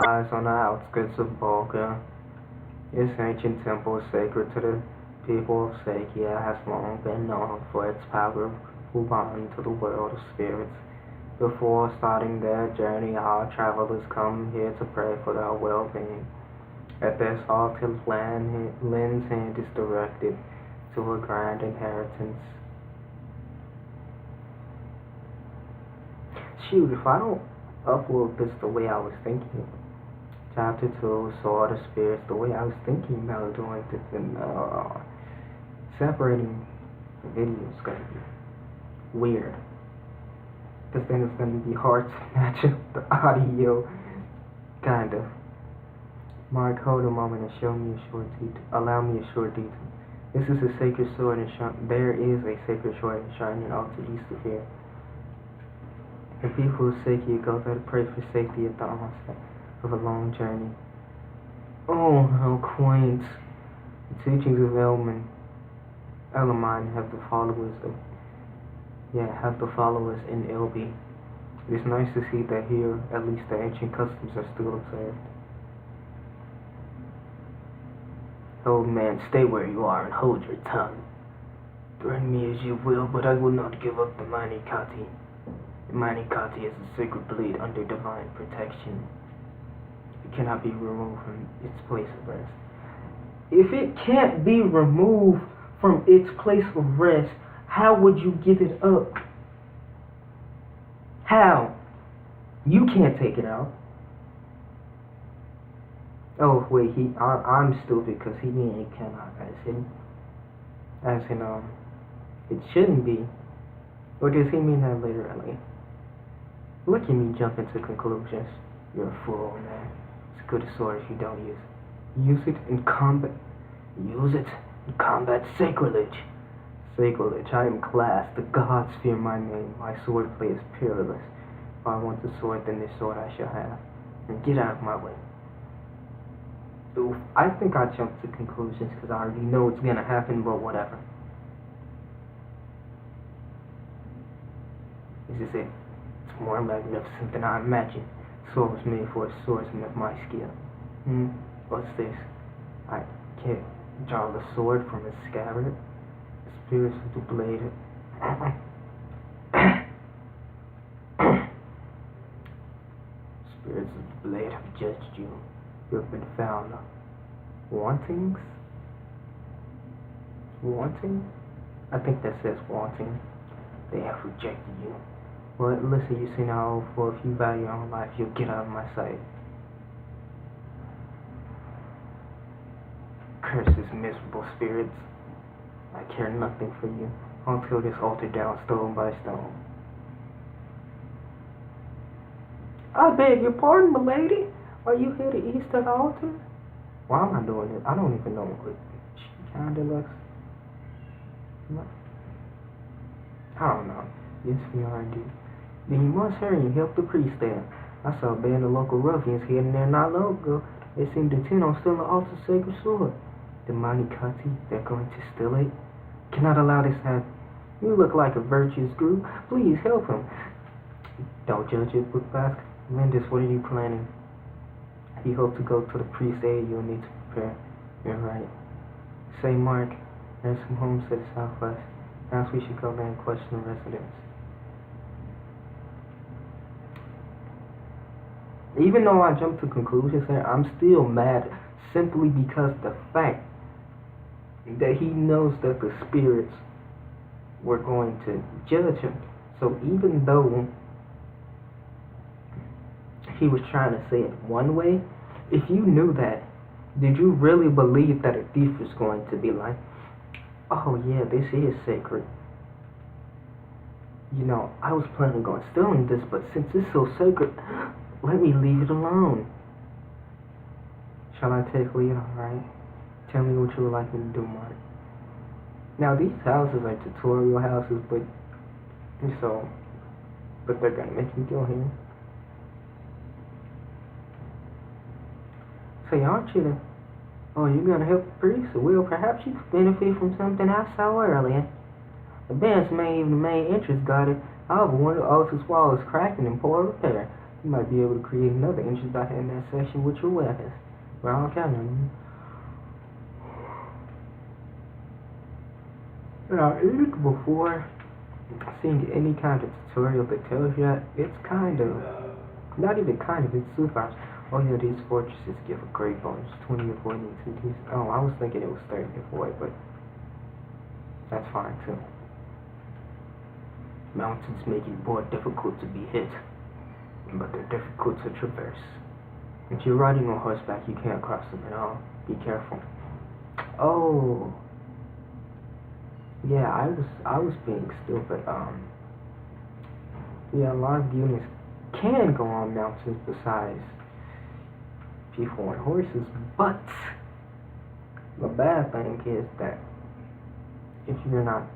Lies on the outskirts of Bulga. This ancient temple is sacred to the people of Sakia, has long been known for its powerful bond to the world of spirits. Before starting their journey, all travelers come here to pray for their well-being. At their halt, his Lin's hand is directed to a grand inheritance. Shoot, if I don't upload this the way I was thinking, Chapter 2, Sword of Spirits, the way I was thinking about doing this and separating the video is going to be weird. Because then it's going to be hard to match up the audio, kind of. Mark, hold a moment and show me a short detail. Allow me a short detail. This is a sacred sword and there is a sacred sword enshrined altar east of here. The people of Sakia go there to pray for safety at the onset of a long journey. Oh, how quaint. The teachings of Elamine have the followers in LB. It is nice to see that here, at least the ancient customs are still observed. Old man, stay where you are and hold your tongue. Threaten me as you will, but I will not give up the mighty Katti. The mighty Katti is a sacred blade under divine protection. It cannot be removed from its place of rest. If it can't be removed from its place of rest, how would you give it up? How? You can't take it out. Oh wait, I'm stupid because he mean it cannot, it shouldn't be. Or does he mean that literally? Look at me jump into conclusions. You're a fool, man. It's a good sword if you don't use it. Use it in combat. Use it in combat sacrilege. Sacrilege. I am class. The gods fear my name. My swordplay is peerless. If I want the sword, then this sword I shall have. And get out of my way. Oof, I think I jumped to conclusions because I already know it's gonna happen, but whatever. This is it. It's more magnificent than I imagined. Sword was made for a swordsman of my skill. What's this? I can't draw the sword from its scabbard. The spirits of the blade. Spirits of the blade have judged you. You have been found wanting? I think that says wanting. They have rejected you. Well, listen, you see now, for if you value your own life, you'll get out of my sight. Curses, miserable spirits. I care nothing for you. I'll tear this altar down stone by stone. I beg your pardon, milady. Are you here to east of the altar? Why am I doing this? I don't even know what she kinda looks. I don't know. Yes, we are indeed. Then you must hurry and help the priest there. I saw a band of local ruffians heading there not long ago. They seemed intent on stealing the altar's sacred sword. The mighty Katti, they're going to steal it. Cannot allow this to happen. You look like a virtuous group. Please help him. Don't judge it, book basket. Mendes, what are you planning? If you hope to go to the priest's aid, you'll need to prepare. You're right. Say, Mark, there's some homes to the southwest. Perhaps we should go there and question the residents. Even though I jumped to conclusions there, I'm still mad simply because the fact that he knows that the spirits were going to judge him. So even though he was trying to say it one way, if you knew that, did you really believe that a thief was going to be like, oh yeah, this is sacred. You know, I was planning on stealing this, but since it's so sacred, let me leave it alone. Shall I take lead? Alright. Tell me what you would like me to do, Mark. Now these houses are tutorial houses, but they're gonna make me go here. Say, aren't you you're gonna help the priest? Well, perhaps you could benefit from something I saw earlier. The band's main entrance got it. However, one of the altar's wall is cracking and poor repair. You might be able to create another interest out in that section with your weapons. But I don't count on you. Now, even before seeing any kind of tutorial that tells you that, it's kind of, not even kind of, it's super obvious. Oh yeah, these fortresses give a great bonus, 20 avoiding 2 Oh, I was thinking it was 30 avoid, but that's fine too. Mountains make it more difficult to be hit, but they're difficult to traverse. If you're riding on horseback, you can't cross them at all. Be careful. Oh, yeah, I was being stupid. Yeah, a lot of units can go on mountains besides people on horses, but the bad thing is that if you're not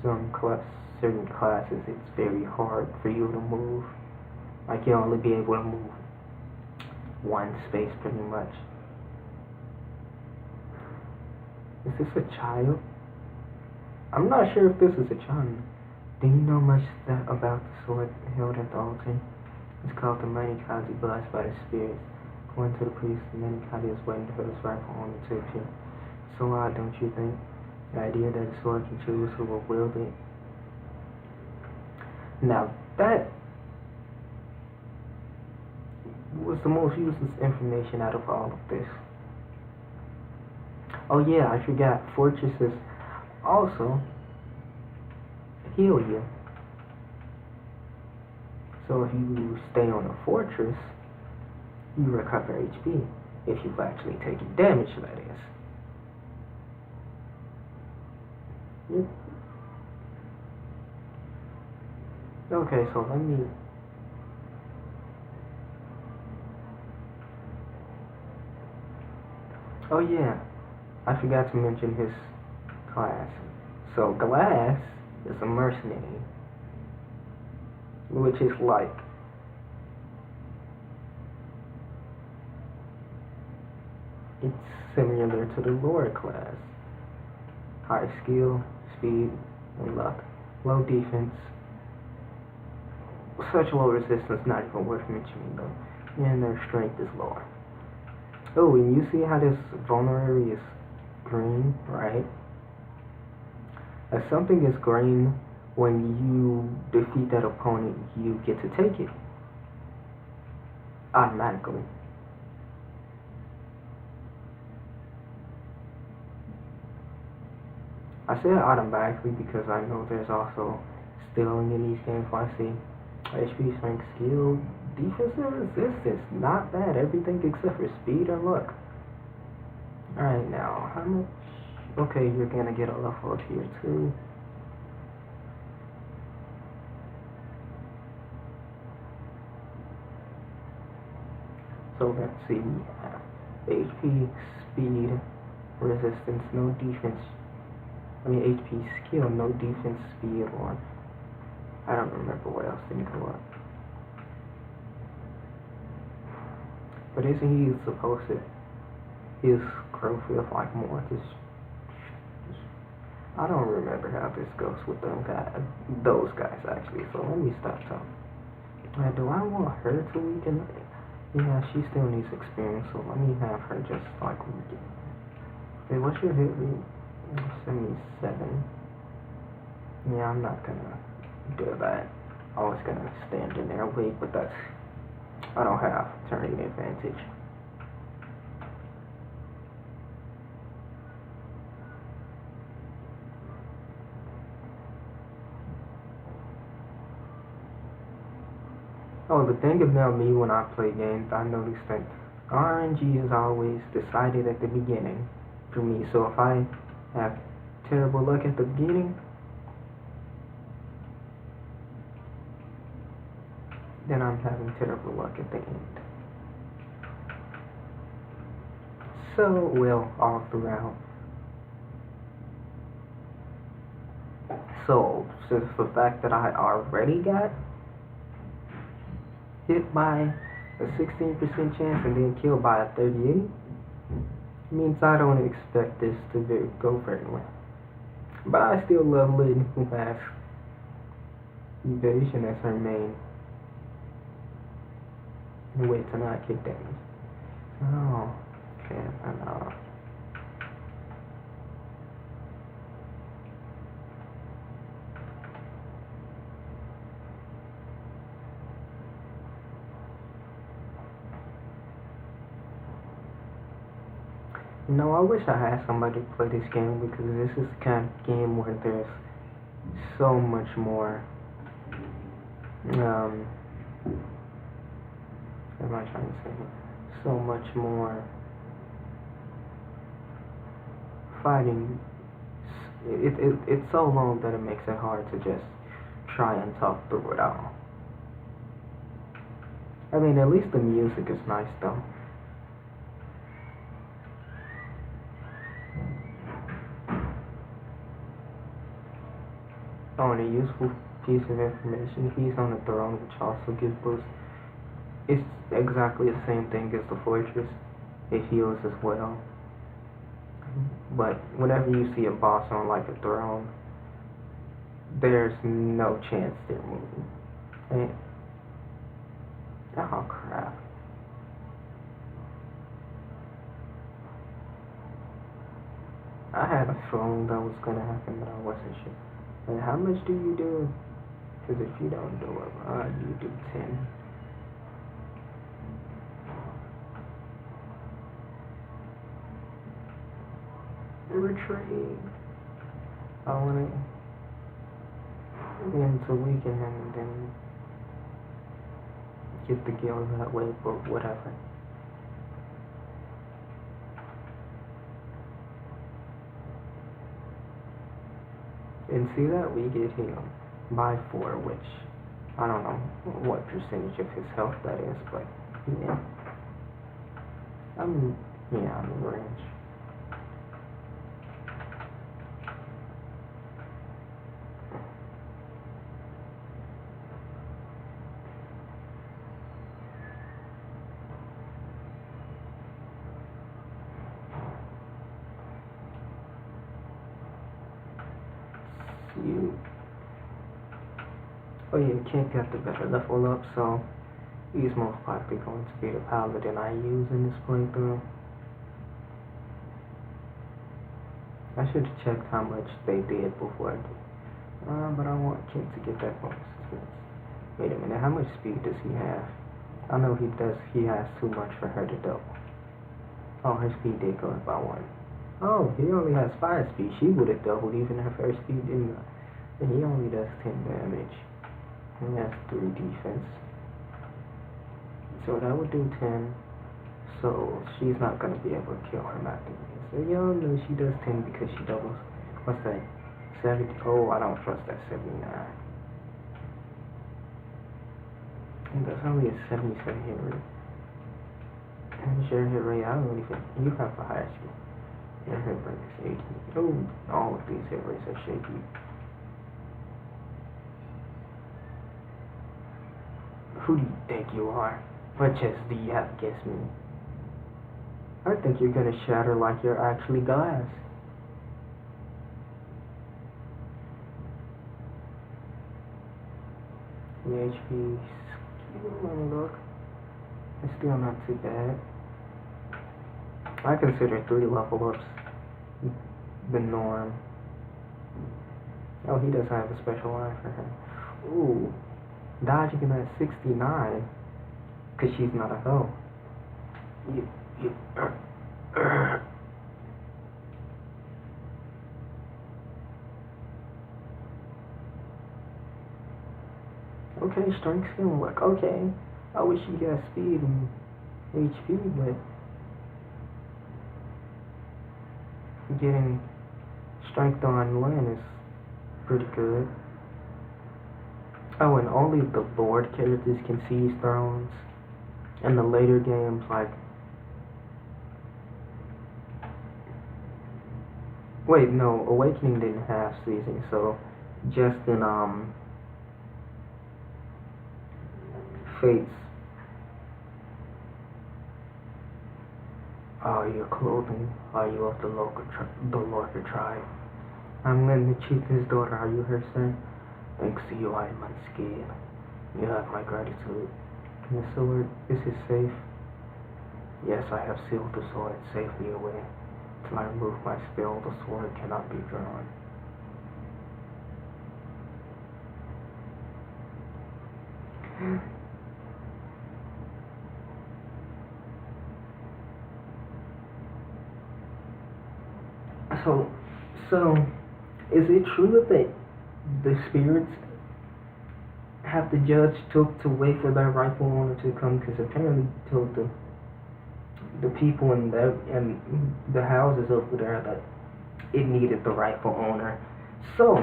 certain classes, it's very hard for you to move. Like you'll only be able to move one space pretty much. Is this a child? I'm not sure if this is a child. Do you know much about the sword held at the altar? It's called the Katti, blessed by the spirits. According to the priest, the Katti is waiting to put his rifle on the tip here. So odd, don't you think? The idea that a sword can choose who will wield it. Now, that was the most useless information out of all of this. Oh yeah, I forgot. Fortresses also heal you. So if you stay on a fortress, you recover HP. If you've actually taken damage, that is. Yep. Okay, so let me... Oh yeah, I forgot to mention his class. So Glass is a mercenary, which is like it's similar to the lower class. High skill, speed, and luck. Low defense. Such low resistance, not even worth mentioning though. And their strength is lower. Oh, and you see how this vulnerary is green, right? As something is green, when you defeat that opponent, you get to take it. Automatically. I said automatically because I know there's also stealing in these games. I see HP, strength, skill, defense, and resistance. Not bad. Everything except for speed and luck. Alright, now, how much? Okay, you're gonna get a level up here too. So let's see. HP, speed, resistance, no defense. HP, skill, no defense, speed, 1. I don't remember what else didn't go up. But isn't he supposed to, his growth feels like more just I don't remember how this goes with them guys, those guys actually, so let me stop talking. Do I want her to weaken? Yeah, she still needs experience, so let me have her just like weaken. Hey, what's your hit rate? 77. Yeah, I'm not gonna do that. I was gonna stand in there and wait, but that's, I don't have turning advantage. Oh, the thing about me when I play games, I notice that RNG is always decided at the beginning for me. So if I have terrible luck at the beginning, then I'm having terrible luck at the end. So, well, all throughout. So, since the fact that I already got hit by a 16% chance and then killed by a 38, means I don't expect this to go very well. But I still love Lynn, who has evasion as her main Wait till not get damaged. Oh, okay, I know. No, I wish I had somebody to play this game because this is the kind of game where there's so much more. What am I trying to say? So much more fighting. It's so long that it makes it hard to just try and talk through it all. I mean, at least the music is nice though. Oh, and a useful piece of information, he's on the throne, which also gives boost. It's exactly the same thing as the fortress. It heals as well. But whenever you see a boss on like a throne, there's no chance they're moving. And, oh crap. I had a feeling that was gonna happen, but I wasn't sure. And how much do you do? Because if you don't do it, you do 10. Retreat. I want to weaken him and then get the guild that way, but whatever. And see that we get him by 4, which I don't know what percentage of his health that is, but yeah. I'm in range. Oh yeah, Kent got the better level up, so he's most likely going to be the paladin I use in this playthrough. I should have checked how much they did before I did. But I want Kent to get that bonus experience. Wait a minute, how much speed does he have? I know he does, he has too much for her to double. Oh, her speed did go up by 1. Oh, he only has 5 speed. She would have doubled even if her speed didn't. And he only does 10 damage. And that's 3 defense. So that would do 10. So she's not going to be able to kill him after this. So y'all know she does 10 because she doubles. What's that? 70? Oh, I don't trust that 79. And that's only a 77 hit rate. And your hit rate, I don't even. You have a higher speed. Your hit rate is 80. Oh, all of these hit rates are shaky. Who do you think you are? What chest do you have against me? I think you're gonna shatter like you're actually glass. The HP, let me look. It's still not too bad. I consider 3 level ups the norm. Oh, he does have a special line for her. Ooh. Dodging at 69, because she's not a hoe. Okay, strength skill work. Okay, I wish you got speed and HP, but getting strength on land is pretty good. Oh, and only the Lord characters can seize thrones. In the later games, like... Wait, no, Awakening didn't have seizing, so just in, Fates. Are your clothing? Are you of the Lorca tribe? I'm Lynn, the chieftain's daughter. Are you her son? Thanks to you, I am unscathed. You have my gratitude. And the sword, is it safe? Yes, I have sealed the sword safely away. Till I remove my spell, the sword cannot be drawn. So, is it true that the spirits have the judge took to wait for their rightful owner to come? Because apparently he told the people in the houses over there that it needed the rightful owner. So,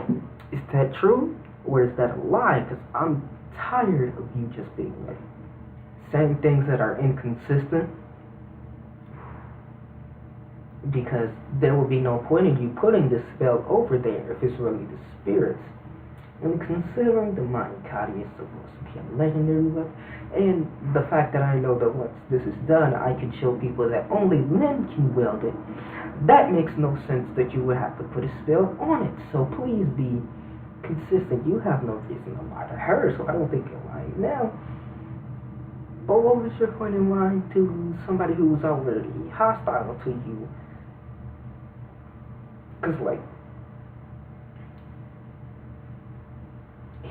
is that true or is that a lie? Because I'm tired of you just being like saying things that are inconsistent. Because there will be no point in you putting this spell over there if it's really the spirits. And considering the Mighty Katti is supposed to be a legendary weapon, and the fact that I know that once this is done, I can show people that only Lynn can wield it, that makes no sense that you would have to put a spell on it. So please be consistent. You have no reason to lie to her, so I don't think you're lying now. But what was your point in lying to somebody who was already hostile to you? Because, like,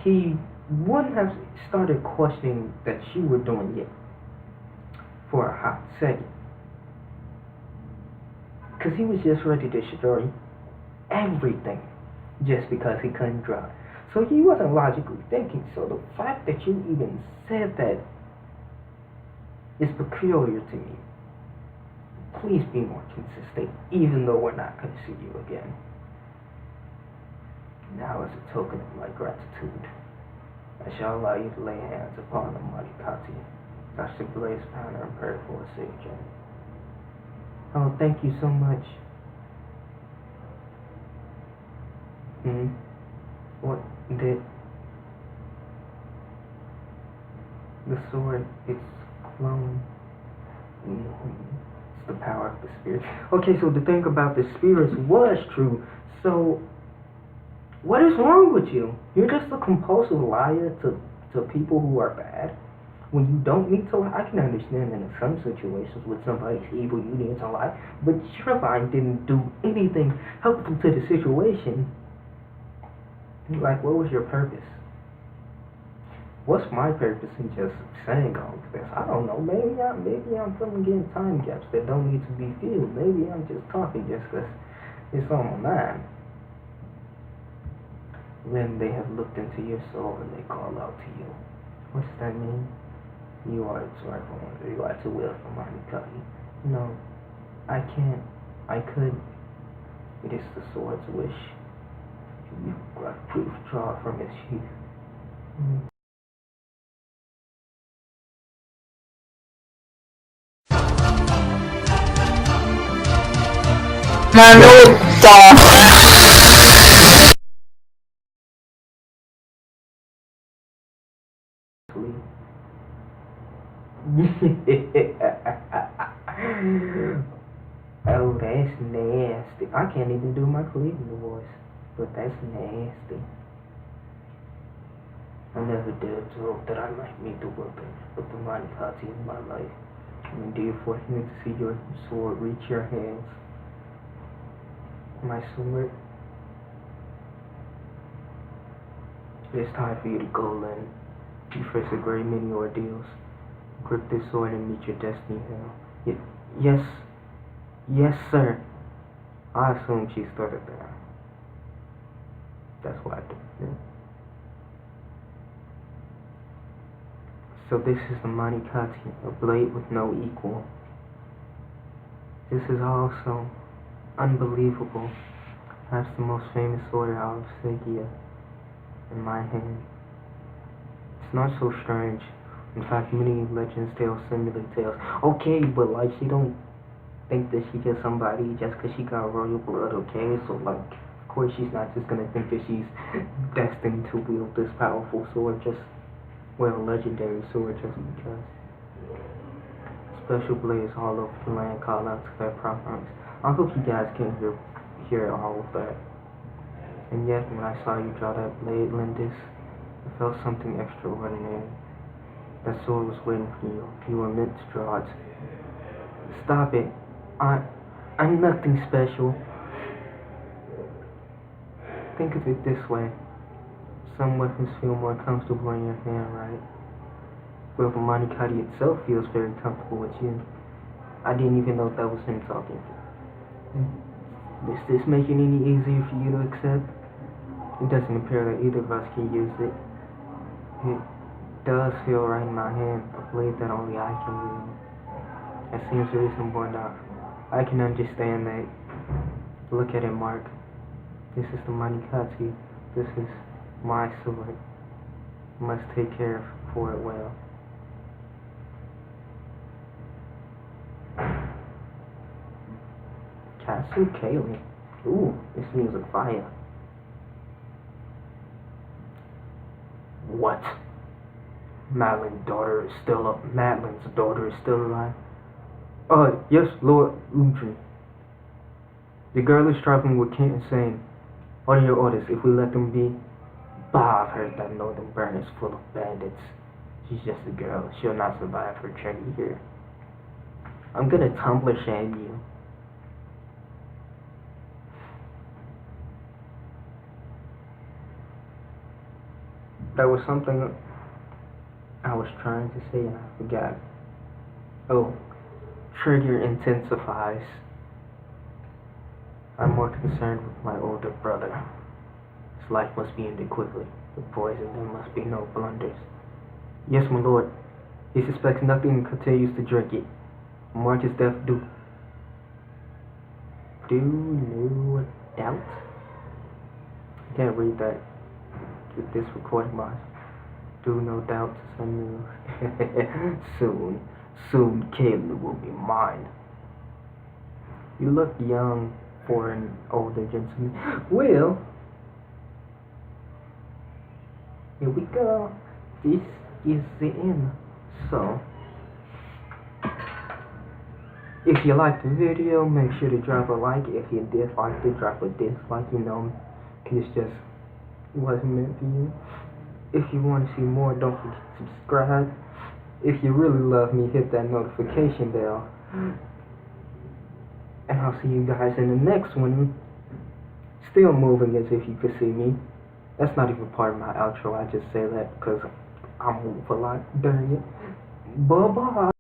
he wouldn't have started questioning that you were doing it for a hot second. Because he was just ready to destroy everything just because he couldn't draw. So he wasn't logically thinking. So the fact that you even said that is peculiar to me. Please be more consistent, even though we're not going to see you again. Now, as a token of my gratitude, I shall allow you to lay hands upon the Mighty Katti. I shall blaze banner and pray for a safe journey. Oh, thank you so much. What did the sword? It's glowing. It's the power of the spirit. Okay, so the thing about the spirits was true. So, what is wrong with you? You're just a compulsive liar to people who are bad. When you don't need to lie, I can understand in some situations with somebody's evil, you need to lie. But your lying didn't do anything helpful to the situation. Like, what was your purpose? What's my purpose in just saying all of this? I don't know. Maybe I'm filling in time gaps that don't need to be filled. Maybe I'm just talking just because it's on my mind. When they have looked into your soul and they call out to you, what does that mean? You are its rightful owner. You are to will for Mighty Katti. No, I can't. I could. It is the sword's wish. You got proof draw from its sheath. Oh, that's nasty. I can't even do my Cleveland voice, but that's nasty. I never dared to hope that I might meet the weapon of the Mighty Katti in my life. Indeed, fortunate to see your sword reach your hands. My sword. It's time for you to go, Lynn. You face a great many ordeals. Grip this sword and meet your destiny now. Yes, sir. I assume she started there. That's what I did. Yeah. So this is the Mighty Katti, a blade with no equal. This is also unbelievable. That's the most famous sword out of Segia in my hand. It's not so strange. In fact, many legends tell similar tales. Okay, but like she don't think that she just somebody just because she got royal blood, okay? So like, of course she's not just gonna think that she's destined to wield this powerful sword legendary sword just because. Special blades all over the land call out to their province. I hope you guys can hear all of that. And yet, when I saw you draw that blade, Lindis, I felt something extraordinary. That sword was waiting for you. You were meant to draw it. Stop it. I'm nothing special. Think of it this way. Some weapons feel more comfortable in your hand, right? Well, the Katti itself feels very comfortable with you. I didn't even know that was him talking. Does this make it any easier for you to accept? It doesn't appear that either of us can use it. It does feel right in my hand, a blade that only I can wield. That seems reasonable enough. I can understand that. Look at it, Mark. This is the Katti. This is my sword. Must take care for it well. Castle Kaylee. Ooh, this music fire. What? Madeline's daughter is still alive. Yes, Lord Udry. The girl is traveling with Kent and saying, what are your orders if we let them be? Bah, I've heard that Northern Burn is full of bandits. She's just a girl. She'll not survive her journey here. I'm gonna tumbler shame you. There was something I was trying to say and I forgot. Oh, trigger intensifies. I'm more concerned with my older brother. His life must be ended quickly. The poison, there must be no blunders. Yes, my lord. He suspects nothing and continues to drink it. Mark his death do no doubt. I can't read that with this recording box. Do no doubt some news. Soon Caleb will be mine. You look young for an older gentleman. Well, here we go. This is the end. So, if you liked the video, make sure to drop a like. If you disliked it, drop a dislike. This just wasn't meant for you. If you want to see more, don't forget to subscribe. If you really love me, hit that notification bell. And I'll see you guys in the next one. Still moving as if you could see me. That's not even part of my outro. I just say that because I move a lot during it. Bye-bye.